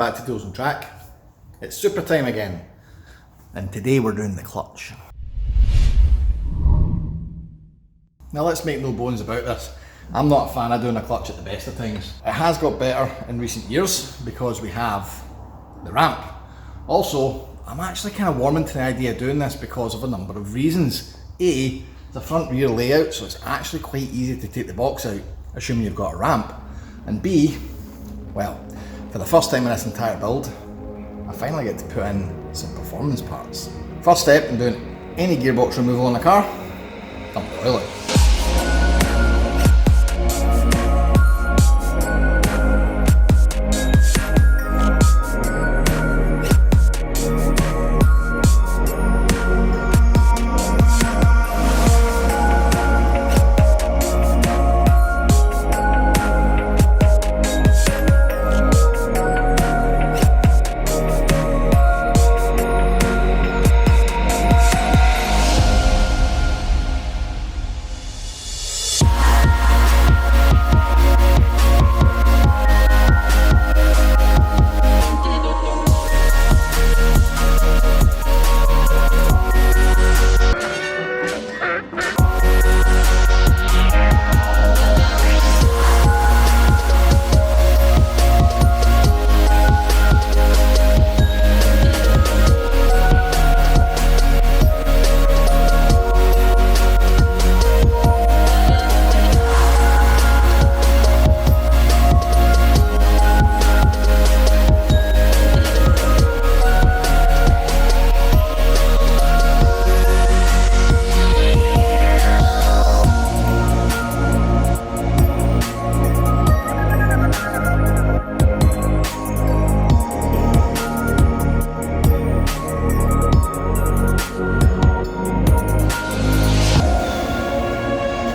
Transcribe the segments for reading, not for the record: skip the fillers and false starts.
back to Tools and Track. It's Supra time again, and today we're doing the clutch. Now let's make no bones about this, I'm not a fan of doing a clutch at the best of times. It has got better in recent years because we have the ramp. Also, I'm actually kind of warming to the idea of doing this because of a number of reasons. A, it's a front rear layout, so it's actually quite easy to take the box out, assuming you've got a ramp. And B, well, for the first time in this entire build, I finally get to put in some performance parts. First step in doing any gearbox removal on the car, dump the oil out.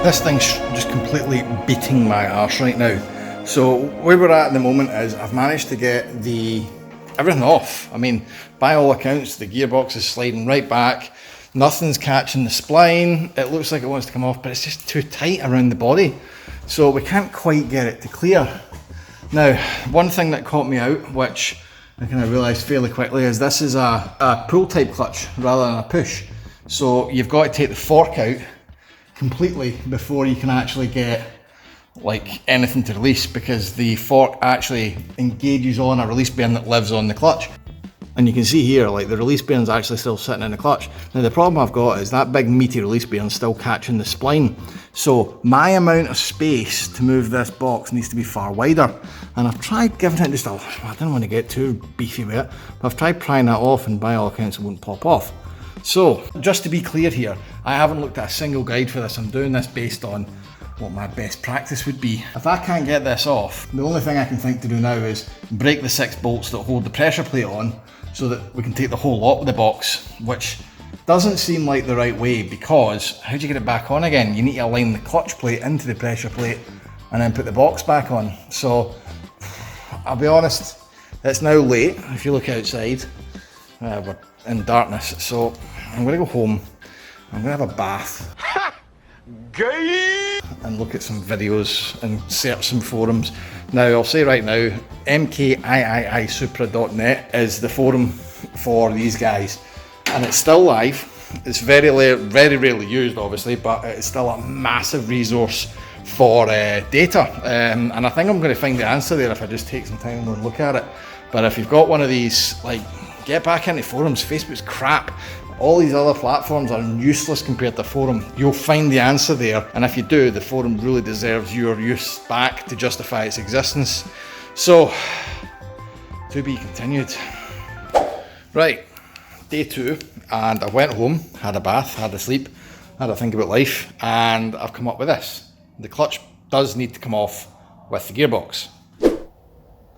This thing's just completely beating my arse right now. So where we're at the moment is I've managed to get everything off. I mean, by all accounts, the gearbox is sliding right back. Nothing's catching the spline. It looks like it wants to come off, but it's just too tight around the body. So we can't quite get it to clear. Now, one thing that caught me out, which I kind of realised fairly quickly, is this is a pull type clutch rather than a push. So you've got to take the fork out completely before you can actually get like anything to release, because the fork actually engages on a release bearing that lives on the clutch. And you can see here, like, the release bearing's actually still sitting in the clutch. Now the problem I've got is that big meaty release bearing's still catching the spline. So my amount of space to move this box needs to be far wider. And I've tried giving it just I didn't want to get too beefy with it, but I've tried prying that off and by all accounts it won't pop off. So, just to be clear here, I haven't looked at a single guide for this. I'm doing this based on what my best practice would be. If I can't get this off, the only thing I can think to do now is break the 6 bolts that hold the pressure plate on so that we can take the whole lot of the box, which doesn't seem like the right way, because how do you get it back on again? You need to align the clutch plate into the pressure plate and then put the box back on. So, I'll be honest, it's now late. If you look outside, we're in darkness, so I'm going to go home, I'm going to have a bath and look at some videos and search some forums. Now I'll say right now, mkiiisupra.net is the forum for these guys, and it's still live. It's very rarely used obviously, but it's still a massive resource for data, and I think I'm going to find the answer there if I just take some time and go and look at it. But if you've got one of these, like, get back into forums. Facebook's crap. All these other platforms are useless compared to forum. You'll find the answer there, and if you do, the forum really deserves your use back to justify its existence. So, to be continued. Right, day 2, and I went home, had a bath, had a sleep, had a think about life, and I've come up with this. The clutch does need to come off with the gearbox.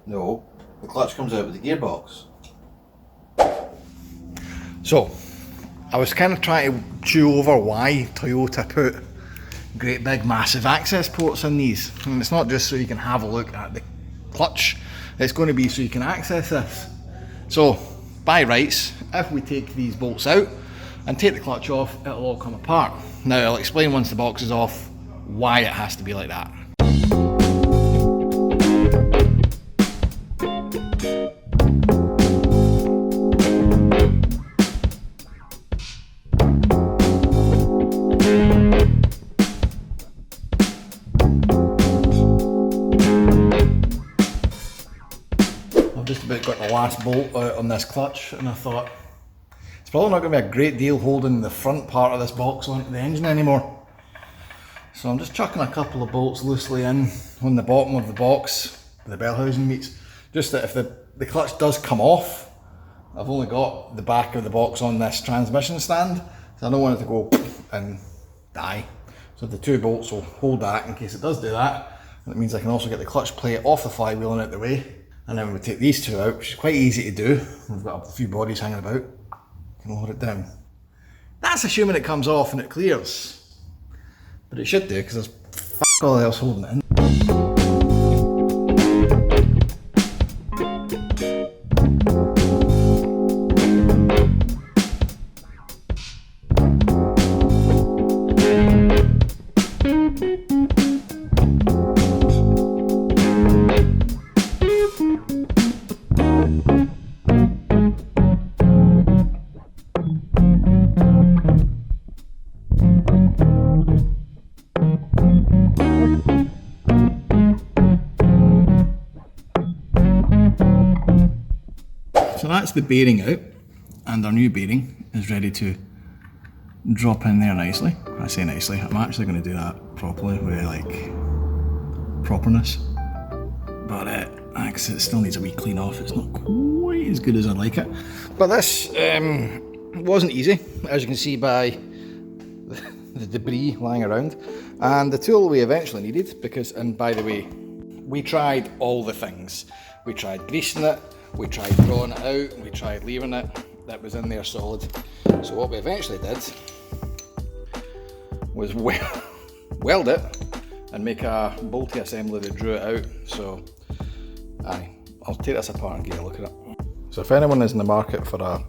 No, the clutch comes out with the gearbox. So, I was kind of trying to chew over why Toyota put great big massive access ports in these. And it's not just so you can have a look at the clutch, it's going to be so you can access this. So, by rights, if we take these bolts out and take the clutch off, it'll all come apart. Now I'll explain once the box is off why it has to be like that. last bolt out on this clutch, and I thought, it's probably not going to be a great deal holding the front part of this box onto the engine anymore. So I'm just chucking a couple of bolts loosely in on the bottom of the box where the bell housing meets, just that if the clutch does come off, I've only got the back of the box on this transmission stand, so I don't want it to go and die. So the 2 bolts will hold that in case it does do that. And it means I can also get the clutch plate off the flywheel and out the way. And then we take these 2 out, which is quite easy to do. We've got a few bodies hanging about. You can lower it down. That's assuming it comes off and it clears. But it should do, because there's f*** all else holding it in. So that's the bearing out, and our new bearing is ready to drop in there nicely. I say nicely, I'm actually going to do that properly with like properness, but it still needs a wee clean off. It's not quite as good as I'd like it, but this wasn't easy, as you can see by the debris lying around, and the tool we eventually needed, because, and by the way, we tried all the things. We tried greasing it, we tried drawing it out, we tried leaving it, that was in there solid. So what we eventually did was weld it and make a bolty assembly that drew it out. So I'll take this apart and get a look at it. So if anyone is in the market for a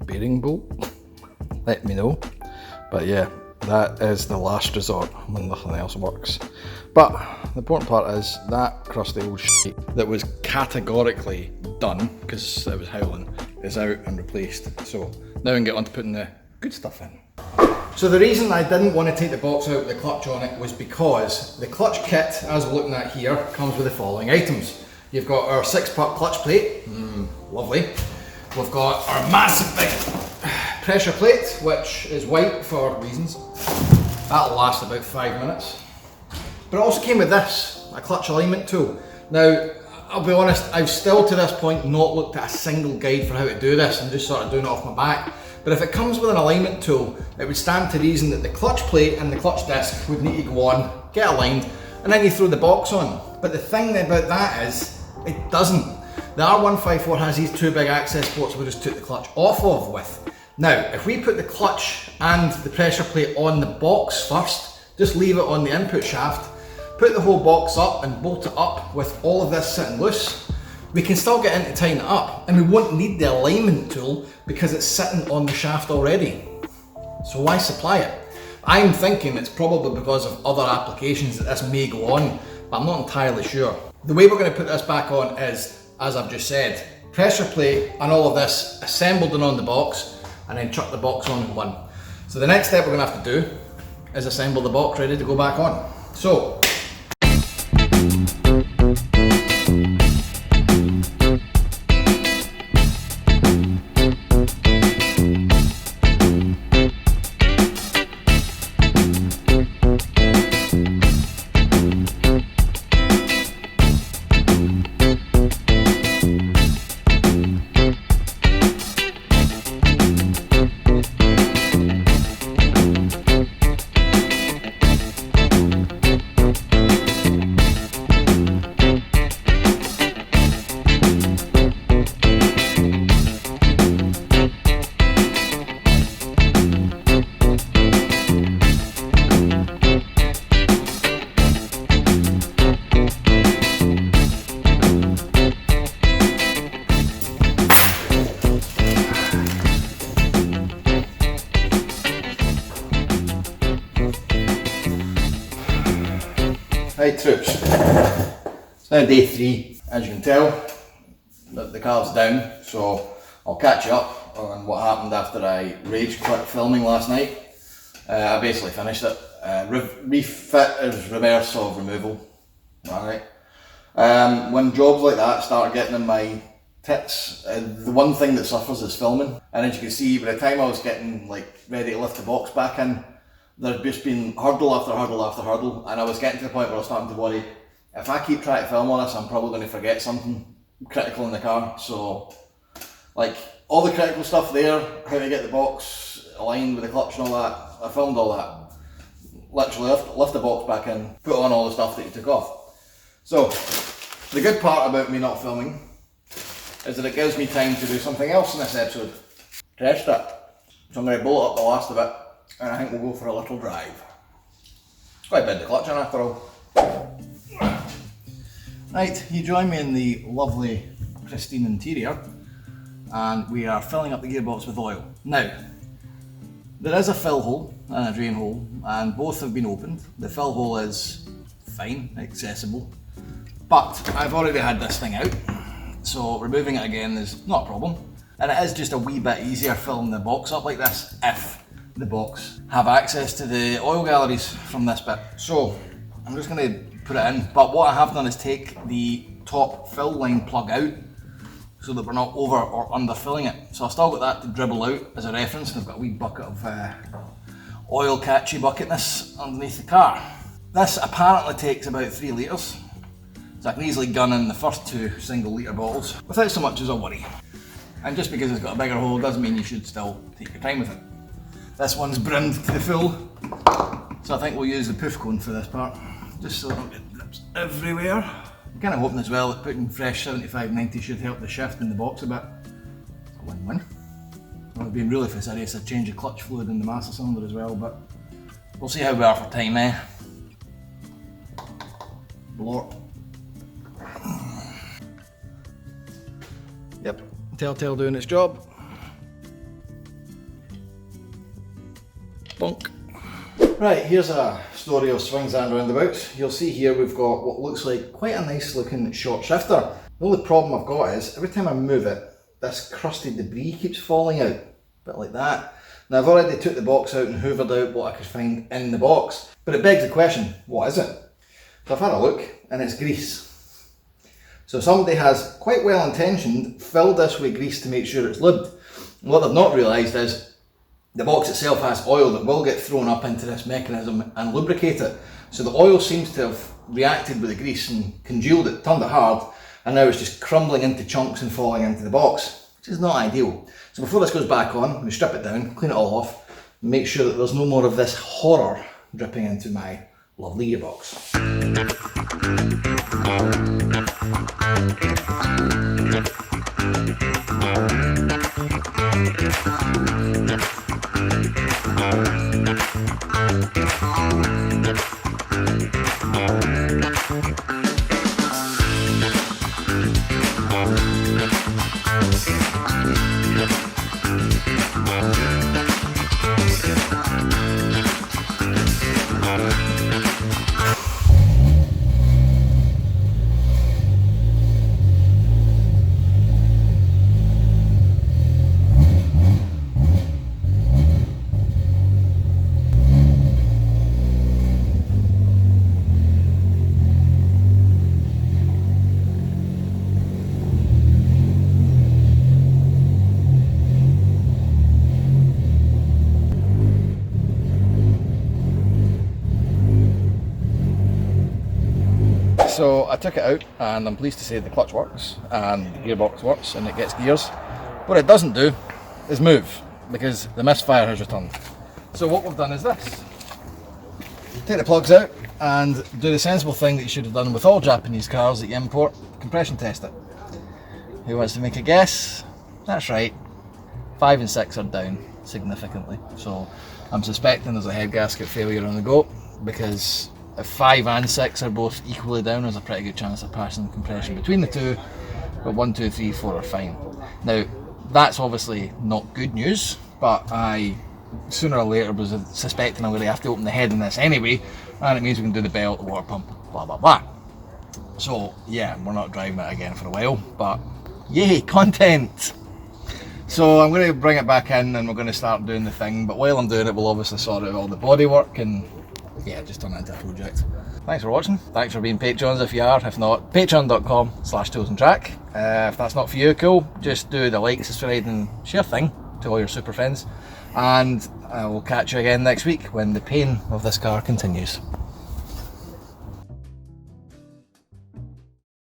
bearing bolt, let me know. But yeah, that is the last resort when nothing else works. But the important part is that crusty old shit that was categorically done, because it was howling, is out and replaced. So now we can get on to putting the good stuff in. So the reason I didn't want to take the box out with the clutch on it was because the clutch kit, as we're looking at here, comes with the following items. You've got our 6-putt clutch plate, lovely. We've got our massive big pressure plate, which is white for reasons. That'll last about 5 minutes. But it also came with this, a clutch alignment tool. Now, I'll be honest, I've still to this point not looked at a single guide for how to do this. I'm just sort of doing it off my back. But if it comes with an alignment tool, it would stand to reason that the clutch plate and the clutch disc would need to go on, get aligned, and then you throw the box on. But the thing about that is, it doesn't. The R154 has these 2 big access ports we just took the clutch off of with. Now, if we put the clutch and the pressure plate on the box first, just leave it on the input shaft, put the whole box up and bolt it up with all of this sitting loose, we can still get in to tighten it up, and we won't need the alignment tool because it's sitting on the shaft already. So why supply it? I'm thinking it's probably because of other applications that this may go on, but I'm not entirely sure. The way we're going to put this back on is, as I've just said, pressure plate and all of this assembled and on the box, and then chuck the box on in one. So the next step we're going to have to do is assemble the box ready to go back on. So right, troops, it's now day 3, as you can tell, the car's down, so I'll catch you up on what happened after I rage quit filming last night. I basically finished it, refit is reverse of removal, alright. When jobs like that start getting in my tits. The one thing that suffers is filming, and as you can see, by the time I was getting like ready to lift the box back in, there'd just been hurdle after hurdle after hurdle, and I was getting to the point where I was starting to worry, if I keep trying to film on this, I'm probably going to forget something critical in the car. So like all the critical stuff there, how to get the box aligned with the clutch and all that, I filmed all that. Literally lift the box back in, put on all the stuff that you took off. So the good part about me not filming is that it gives me time to do something else in this episode. Test it. So I'm going to bolt up the last of it, and I think we'll go for a little drive. It's quite a bit of clutch in after all. Right, you join me in the lovely pristine interior, and we are filling up the gearbox with oil. Now, there is a fill hole and a drain hole, and both have been opened. The fill hole is fine, accessible, but I've already had this thing out, so removing it again is not a problem. And it is just a wee bit easier filling the box up like this if the box have access to the oil galleries from this bit. So I'm just going to put it in, but what I have done is take the top fill line plug out so that we're not over or under filling it. So I've still got that to dribble out as a reference, and I've got a wee bucket of oil catchy bucketness underneath the car. This apparently takes about 3 litres, so I can easily gun in the first 2 single litre bottles without so much as a worry. And just because it's got a bigger hole doesn't mean you should still take your time with it. This one's brimmed to the full, so I think we'll use the poof cone for this part, just so I don't get drips everywhere. I'm kind of hoping as well that putting fresh 75/90 should help the shift in the box a bit. It's a win-win. I've been really fastidious to change the clutch fluid in the master cylinder as well, but we'll see how we are for time, eh? Blorp. Yep, Telltale doing its job. Bonk. Right, here's a story of swings and roundabouts. You'll see here we've got what looks like quite a nice looking short shifter. The only problem I've got is every time I move it, this crusty debris keeps falling out, a bit like that. Now I've already took the box out and hoovered out what I could find in the box, but it begs the question, what is it? So I've had a look, and it's grease. So somebody has, quite well intentioned, filled this with grease to make sure it's lubbed. And what they've not realised is the box itself has oil that will get thrown up into this mechanism and lubricate it. So the oil seems to have reacted with the grease and congealed it, turned it hard, and now it's just crumbling into chunks and falling into the box, which is not ideal. So before this goes back on, we strip it down, clean it all off, and make sure that there's no more of this horror dripping into my lovely gearbox. So I took it out, and I'm pleased to say the clutch works and the gearbox works and it gets gears. What it doesn't do is move, because the misfire has returned. So what we've done is this. Take the plugs out and do the sensible thing that you should have done with all Japanese cars that you import, compression test it. Who wants to make a guess? That's right, 5 and 6 are down significantly. So I'm suspecting there's a head gasket failure on the go, because if 5 and 6 are both equally down, there's a pretty good chance of passing the compression between the two, but 1, 2, 3, 4 are fine. Now, that's obviously not good news, but I sooner or later was suspecting I'm going to have to open the head in this anyway, and it means we can do the belt, the water pump, blah blah blah. So yeah, we're not driving it again for a while, but yay, content! So I'm going to bring it back in and we're going to start doing the thing, but while I'm doing it we'll obviously sort out all the bodywork and yeah, just turn it into a project. Thanks for watching. Thanks for being patrons if you are. If not, patreon.com/toolsandtrack. If that's not for you, cool. Just do the like, subscribe and share thing to all your super friends. And we'll catch you again next week when the pain of this car continues.